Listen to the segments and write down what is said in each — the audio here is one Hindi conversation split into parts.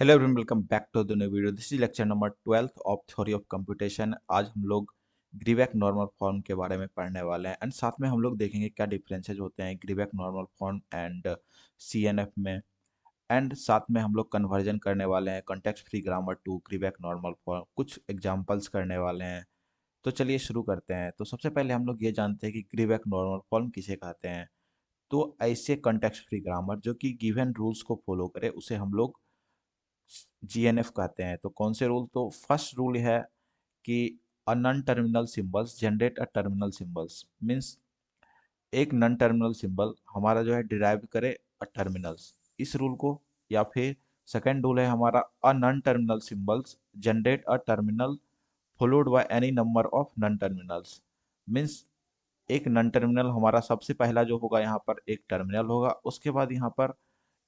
Hello everyone, welcome back to the new video. This is lecture number 12 of theory of computation. आज हम लोग ग्रीवैक नॉर्मल फॉर्म के बारे में पढ़ने वाले हैं एंड साथ में हम लोग देखेंगे क्या डिफरेंसेस होते हैं Greibach normal form and CNF में। एंड साथ में हम लोग कन्वर्जन करने वाले हैं context free grammar to Greibach normal form, कुछ एग्जांपल्स करने वाले हैं। तो चलिए शुरू करते हैं। तो सबसे पहले हम लोग ये जानते हैं कि ग्रीवैक नॉर्मल फॉर्म किसे कहते हैं। तो ऐसे कॉन्टेक्स्ट फ्री ग्रामर जो कि गिवन रूल्स को फॉलो करे उसे हम लोग जीएनएफ कहते हैं। तो कौन से रूल? तो फर्स्ट रूल है कि a non terminal symbols generate a terminal symbols, means एक नॉन टर्मिनल सिंबल हमारा जो है डिराइव करे अ टर्मिनल्स, इस रूल को। या फिर सेकंड रूल है हमारा a non terminal symbols generate a terminal followed by any number of non terminals, means एक नॉन टर्मिनल हमारा सबसे पहला जो होगा यहाँ पर एक टर्मिनल होगा, उसके बाद यहाँ पर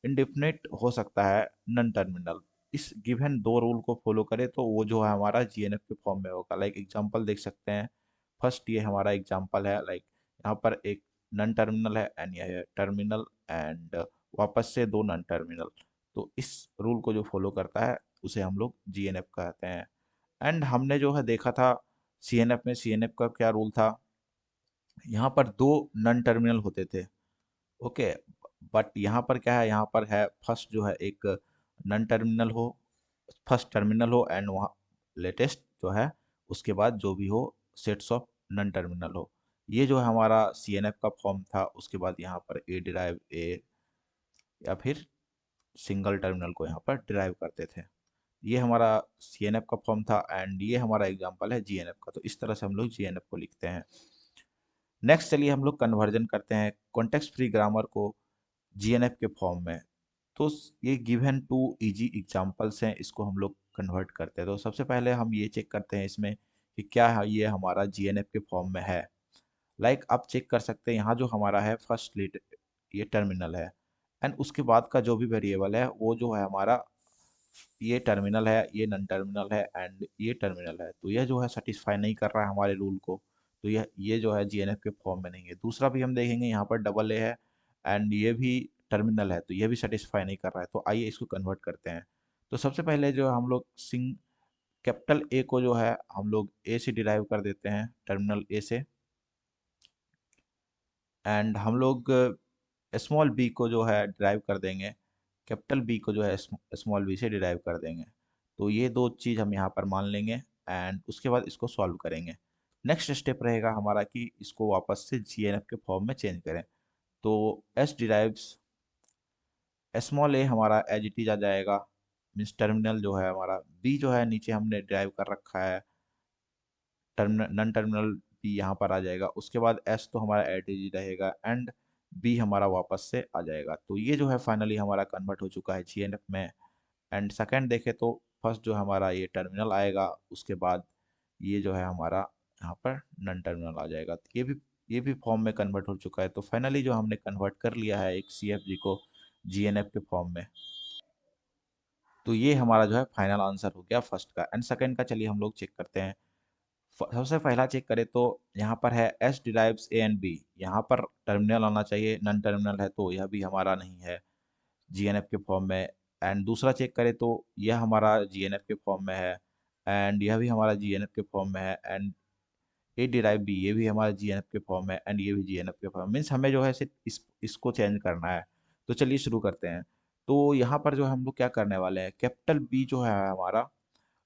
इंडेफिनेट हो सकता है नॉन टर्मिनल। इस गिवन दो रूल को फॉलो करें तो वो जो है हमारा जीएनएफ के फॉर्म में होगा। लाइक एग्जांपल देख सकते हैं। फर्स्ट ये हमारा एग्जांपल है, लाइक यहाँ पर एक नॉन टर्मिनल है एंड यह टर्मिनल एंड वापस से दो नॉन टर्मिनल। तो इस रूल को जो फॉलो करता है उसे हम लोग जीएनएफ कहते हैं। एंड हमने जो है देखा था सीएनएफ में, सीएनएफ का क्या रूल था? यहाँ पर दो नॉन टर्मिनल होते थे। ओके, बट यहाँ पर क्या है, यहाँ पर है फर्स्ट जो है एक नॉन टर्मिनल हो, फर्स्ट टर्मिनल हो एंड वहाँ लेटेस्ट जो है उसके बाद जो भी हो सेट्स ऑफ नॉन टर्मिनल हो। ये जो है हमारा सीएनएफ का फॉर्म था। उसके बाद यहाँ पर ए डिराइव ए या फिर सिंगल टर्मिनल को यहाँ पर डिराइव करते थे। ये हमारा सीएनएफ का फॉर्म था एंड ये हमारा एग्जांपल है जीएनएफ का। तो इस तरह से हम लोग जीएनएफ को लिखते हैं। नेक्स्ट चलिए हम लोग कन्वर्जन करते हैं कॉन्टेक्स्ट फ्री ग्रामर को जीएनएफ के फॉर्म में। तो ये गिवन टू इजी एग्जांपल्स हैं, इसको हम लोग कन्वर्ट करते हैं। तो सबसे पहले हम ये चेक करते हैं इसमें कि क्या है ये हमारा जीएनएफ के फॉर्म में है। लाइक आप चेक कर सकते हैं, यहाँ जो हमारा है फर्स्ट लीड ये टर्मिनल है एंड उसके बाद का जो भी वेरिएबल है वो जो है हमारा ये टर्मिनल है, ये नॉन टर्मिनल है एंड ये टर्मिनल है। तो यह जो है सेटिस्फाई नहीं कर रहा है हमारे रूल को। तो ये जो है जीएनएफ के फॉर्म में नहीं है। दूसरा भी हम देखेंगे, यहाँ पर डबल ए है एंड ये भी टर्मिनल है, तो ये भी सेटिस्फाई नहीं कर रहा है। तो आइए इसको कन्वर्ट करते हैं। तो सबसे पहले जो हम लोग कैपिटल ए को जो है हम लोग ए से डिराइव कर देते हैं, टर्मिनल ए से। एंड हम लोग स्मॉल बी को जो है डिराइव कर देंगे, कैपिटल बी को जो है स्मॉल बी से डिराइव कर देंगे। तो ये दो चीज़ हम यहाँ पर मान लेंगे एंड उसके बाद इसको सॉल्व करेंगे। नेक्स्ट स्टेप रहेगा हमारा कि इसको वापस से जीएनएफ के फॉर्म में चेंज करें। तो एस डिराइव्स स्मॉल ए हमारा एज इट इज आ जाएगा, मीन्स टर्मिनल जो है हमारा बी जो है नीचे हमने डिराइव कर रखा है, टर्मिनल नॉन टर्मिनल बी यहाँ पर आ जाएगा। उसके बाद एस तो हमारा एज इट इज रहेगा एंड बी हमारा वापस से आ जाएगा। तो ये जो है फाइनली हमारा कन्वर्ट हो चुका है जीएनएफ में। एंड सेकंड देखें तो फर्स्ट जो हमारा ये टर्मिनल आएगा, उसके बाद ये जो है हमारा यहाँ पर नॉन टर्मिनल आ जाएगा। तो ये भी फॉर्म में कन्वर्ट हो चुका है। तो फाइनली जो हमने कन्वर्ट कर लिया है एक सीएफजी को जीएनएफ के फॉर्म में। तो ये हमारा जो है फाइनल आंसर हो गया फर्स्ट का। एंड सेकंड का चलिए हम लोग चेक करते हैं। सबसे पहला चेक करें तो यहाँ पर है S derives A and B, यहाँ पर टर्मिनल आना चाहिए, नॉन टर्मिनल है तो यह भी हमारा नहीं है जीएनएफ के फॉर्म में। एंड दूसरा चेक करें तो यह हमारा जीएनएफ के फॉर्म में है एंड यह भी हमारा जीएनएफ के फॉर्म में है एंड ए डिराइव बी ये भी हमारा जीएनएफ के फॉर्म में एंड ये भी जीएनएफ के फॉर्म, मीन्स हमें जो है सिर्फ इसको चेंज करना है। तो चलिए शुरू करते हैं। तो यहाँ पर जो हम लोग क्या करने वाले हैं, कैपिटल बी जो है हमारा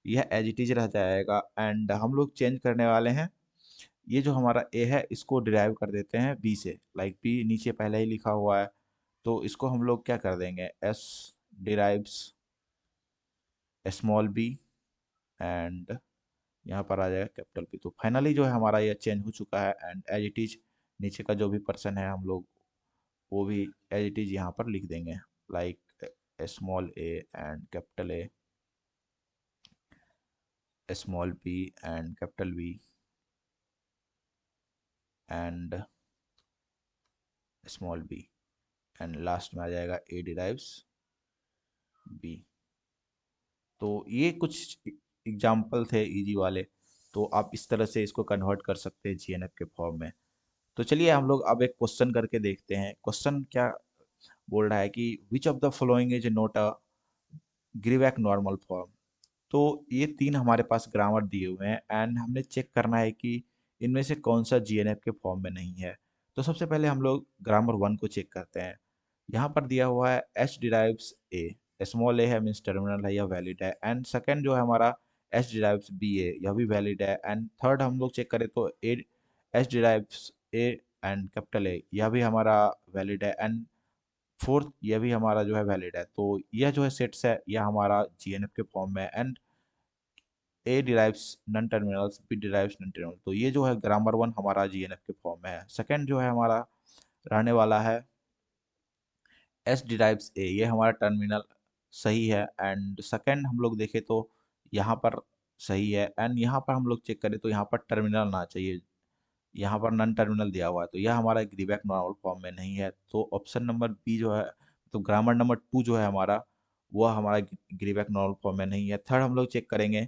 यह एज इट इज रह जाएगा एंड हम लोग चेंज करने वाले हैं। ये जो हमारा ए है इसको डिराइव कर देते हैं बी से, लाइक बी नीचे पहले ही लिखा हुआ है। तो इसको हम लोग क्या कर देंगे, S derives small b and यहाँ पर आ जाएगा कैपिटल पी। तो फाइनली जो है हमारा ये चेंज हो चुका है एंड एज इट इज नीचे का जो भी पर्सन है हम लोग वो भी एज इट इज यहाँ पर लिख देंगे, like small a and capital A, small b and capital B and small b and last में आ जाएगा ए डिराइव्स बी। तो ये कुछ एग्जाम्पल थे इजी वाले। तो आप इस तरह से इसको कन्वर्ट कर सकते हैं जीएनएफ के फॉर्म में। तो चलिए हम लोग अब एक क्वेश्चन करके देखते हैं। क्वेश्चन क्या बोल रहा है कि which of the following is not a Greibach normal form. तो ये तीन हमारे पास ग्रामर दिए हुए हैं एंड हमने चेक करना है कि इनमें से कौन सा जीएनएफ के फॉर्म में नहीं है। तो सबसे पहले हम लोग ग्रामर वन को चेक करते हैं। यहाँ पर दिया हुआ है एच डिराइव्स ए, स्मॉल ए है मीन्स टर्मिनल है, यह वैलिड है। एंड सेकंड जो है हमारा एच डिराइव्स बी ए, यह भी वैलिड है। एंड थर्ड हम लोग चेक करें तो A H derives A and capital ए, यह भी हमारा वैलिड है। एंड फोर्थ ये भी हमारा जो है वैलिड है। तो यह जो है सेट्स है यह हमारा जीएनएफ के फॉर्म में है। And A derives non terminals, B derives non terminal, तो ये जो है ग्रामर वन हमारा जीएनएफ के फॉर्म में है। सेकंड जो है हमारा रहने वाला है एस डिराइव्स ए, ये हमारा टर्मिनल सही है। एंड सेकंड हम लोग देखें तो यहाँ पर सही है। एंड यहाँ पर हम लोग चेक करें तो यहाँ पर टर्मिनल ना चाहिए, यहाँ पर नॉन टर्मिनल दिया हुआ है, तो यह हमारा ग्रीवैक नॉर्मल फॉर्म में नहीं है। तो ऑप्शन नंबर बी जो है, तो ग्रामर नंबर टू जो है हमारा, वह हमारा ग्रीवैक नॉर्मल फॉर्म में नहीं है। थर्ड हम लोग चेक करेंगे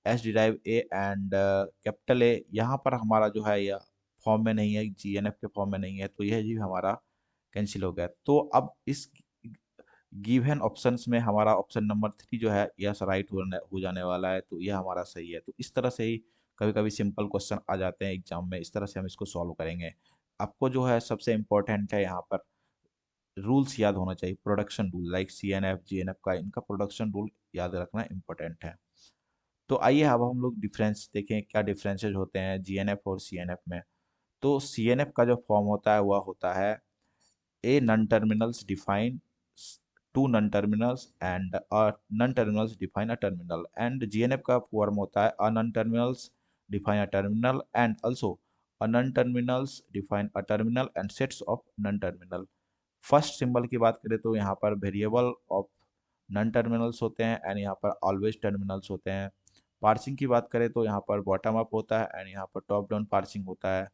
S derive A and capital ए, यहाँ पर हमारा जो है यह फॉर्म में नहीं है, जीएनएफ के फॉर्म में नहीं है, तो यह जी हमारा कैंसिल हो गया। तो अब इस गिवन ऑप्शंस में हमारा ऑप्शन नंबर थ्री जो है यह राइट हो जाने वाला है, तो यह हमारा सही है। तो इस तरह से ही कभी कभी सिंपल क्वेश्चन आ जाते हैं एग्जाम में, इस तरह से हम इसको सॉल्व करेंगे। आपको जो है सबसे इम्पोर्टेंट है यहाँ पर रूल्स याद होना चाहिए, production rule like C N F G N F का, इनका प्रोडक्शन रूल याद रखना इम्पोर्टेंट है। तो आइए अब हम लोग डिफरेंस देखें, क्या डिफरेंसेस होते हैं जीएनएफ और सीएनएफ में। तो सीएनएफ का जो फॉर्म होता है वह होता है A non-terminals define two non-terminals and a non-terminals define a terminal, and GNF का फॉर्म होता है a non-terminals define a terminal and also a non-terminals define a terminal and sets of non-terminal। First symbol की बात करें तो यहाँ पर वेरिएबल ऑफ नॉन टर्मिनल्स होते हैं एंड यहाँ पर ऑलवेज टर्मिनल्स होते हैं। पार्सिंग की बात करें तो यहाँ पर बॉटम अप होता है एंड यहाँ पर टॉप डाउन पार्सिंग होता है।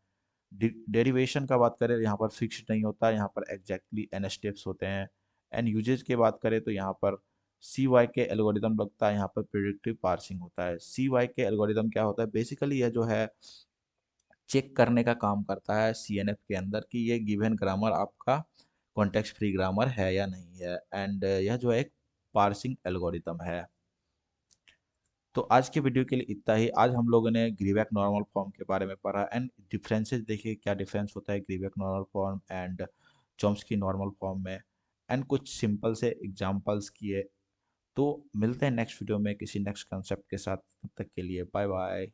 डेरिवेशन का बात करें यहाँ पर फिक्स्ड नहीं होता, यहाँ पर एग्जैक्टली एन स्टेप्स होते हैं। एंड यूजेज की बात करें तो यहाँ पर सी वाई के एल्गोरिदम लगता है, यहाँ पर प्रिडिक्टिव पार्सिंग होता है। सी वाई के एल्गोरिदम क्या होता है, बेसिकली यह जो है चेक करने का काम करता है सीएनएफ के अंदर कि ये गिवन ग्रामर आपका कॉन्टेक्स्ट फ्री ग्रामर है या नहीं है। एंड यह जो है एक पार्सिंग एल्गोरिदम है। तो आज के वीडियो के लिए इतना ही। आज हम लोगों ने ग्रीवैक नॉर्मल फॉर्म के बारे में पढ़ा एंड डिफरेंसेस देखिए, क्या डिफरेंस होता है Greibach normal form and Chomsky normal form में, एंड कुछ सिंपल से एग्जांपल्स किए। तो मिलते हैं नेक्स्ट वीडियो में किसी नेक्स्ट कंसेप्ट के साथ, तब तक के लिए बाय बाय।